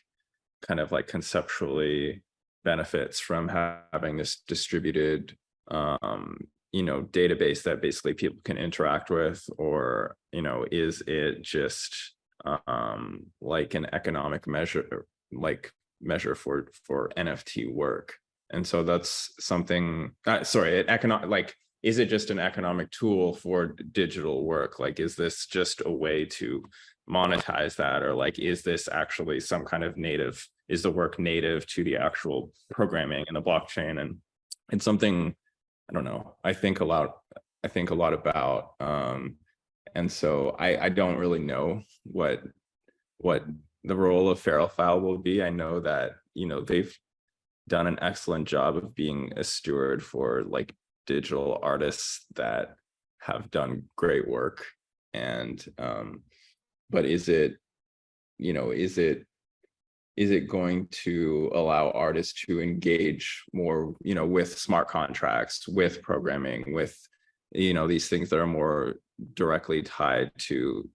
kind of like conceptually benefits from having this distributed database that basically people can interact with, or is it just like an economic measure for NFT work? And so that's something, is it just an economic tool for digital work? Like, is this just a way to monetize that? Or like, is this actually some kind of is the work native to the actual programming and the blockchain? And it's something, I don't know, I think a lot about, and so I don't really know what the role of Feral File will be. I know that, you know, they've done an excellent job of being a steward for like digital artists that have done great work. And but is it, you know, is it going to allow artists to engage more, you know, with smart contracts, with programming, with, you know, these things that are more directly tied to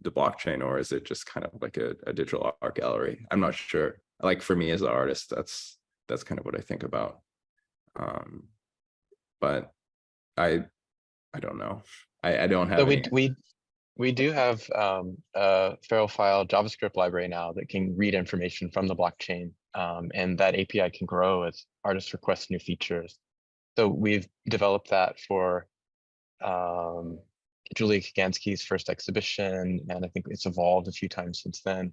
the blockchain, or is it just kind of like a digital art gallery? I'm not sure. Like for me as an artist, that's kind of what I think about. But I don't know. I don't have. So we do have a Feral File JavaScript library now that can read information from the blockchain, and that API can grow as artists request new features. So we've developed that for Julia Kagansky's first exhibition, and I think it's evolved a few times since then.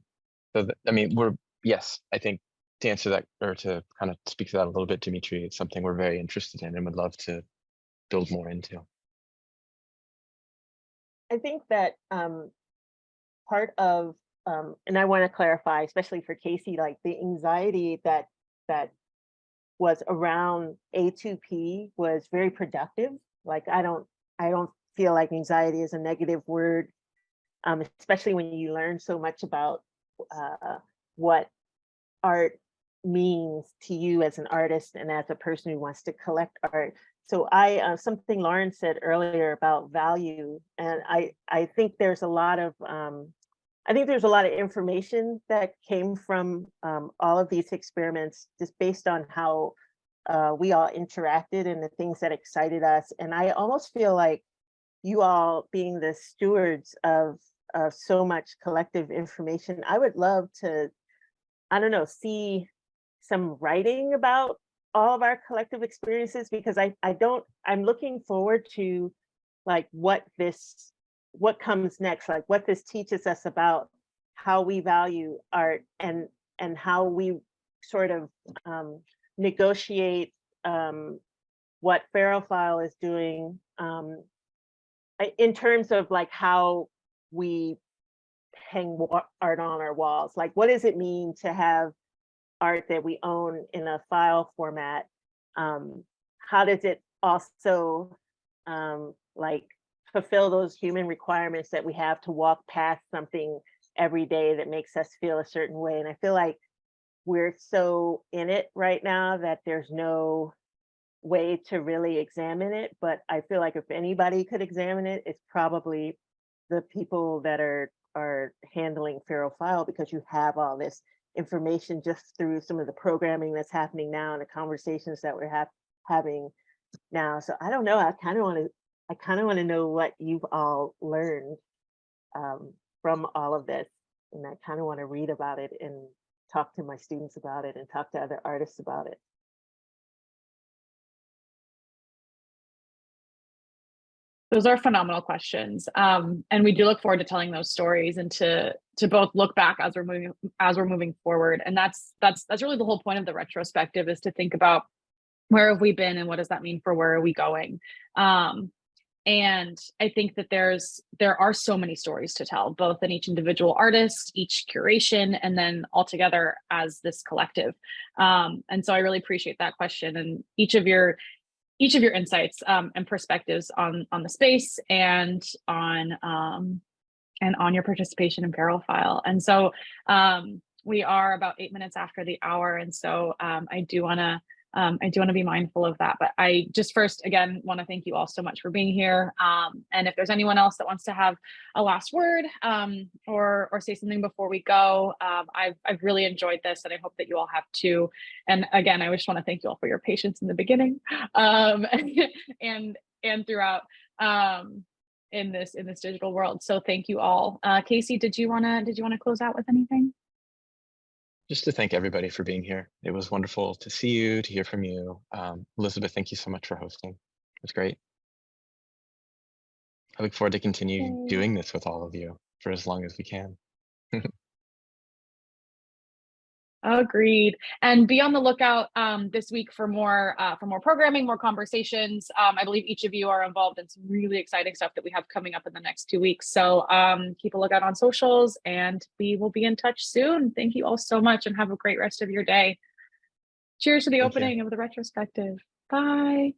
So I mean, yes, I think to answer that, or to kind of speak to that a little bit, Dmitri, it's something we're very interested in and would love to build more into. I think that part of, and I want to clarify, especially for Casey, like the anxiety that was around A2P was very productive. Like I don't feel like anxiety is a negative word, especially when you learn so much about what art means to you as an artist and as a person who wants to collect art. So something Lauren said earlier about value, and I think there's a lot of information that came from all of these experiments, just based on how we all interacted and the things that excited us. And I almost feel like you all being the stewards of so much collective information, I would love to, I don't know, see some writing about all of our collective experiences, because I'm looking forward to like what comes next, like what this teaches us about how we value art and how we sort of negotiate what Feral File is doing in terms of like how we hang art on our walls. Like, what does it mean to have art that we own in a file format? How does it also like fulfill those human requirements that we have to walk past something every day that makes us feel a certain way? And I feel like we're so in it right now that there's no way to really examine it. But I feel like if anybody could examine it, it's probably the people that are handling Feral File, because you have all this information just through some of the programming that's happening now and the conversations that we're having now. So I don't know. I kind of want to know what you've all learned from all of this, and I kind of want to read about it and talk to my students about it and talk to other artists about it. Those are phenomenal questions. And we do look forward to telling those stories and to both look back as we're moving forward. And that's really the whole point of the retrospective, is to think about where have we been and what does that mean for where are we going. And I think that there are so many stories to tell, both in each individual artist, each curation, and then all together as this collective. And so I really appreciate that question and each of your insights and perspectives on the space and on your participation in Feral File. And so we are about 8 minutes after the hour, and so I do want to be mindful of that. But I just first, again, want to thank you all so much for being here. And if there's anyone else that wants to have a last word or say something before we go, I've really enjoyed this, and I hope that you all have too. And again, I just want to thank you all for your patience in the beginning and throughout in this digital world. So thank you all. Casey, did you want to close out with anything? Just to thank everybody for being here. It was wonderful to see you, to hear from you. Elisabeth, thank you so much for hosting. It was great. I look forward to continue doing this with all of you for as long as we can. Agreed. And be on the lookout this week for more programming, more conversations. I believe each of you are involved in some really exciting stuff that we have coming up in the next 2 weeks. So keep a lookout on socials, and we will be in touch soon. Thank you all so much, and have a great rest of your day. Cheers to the Thank you. opening of the retrospective. Bye.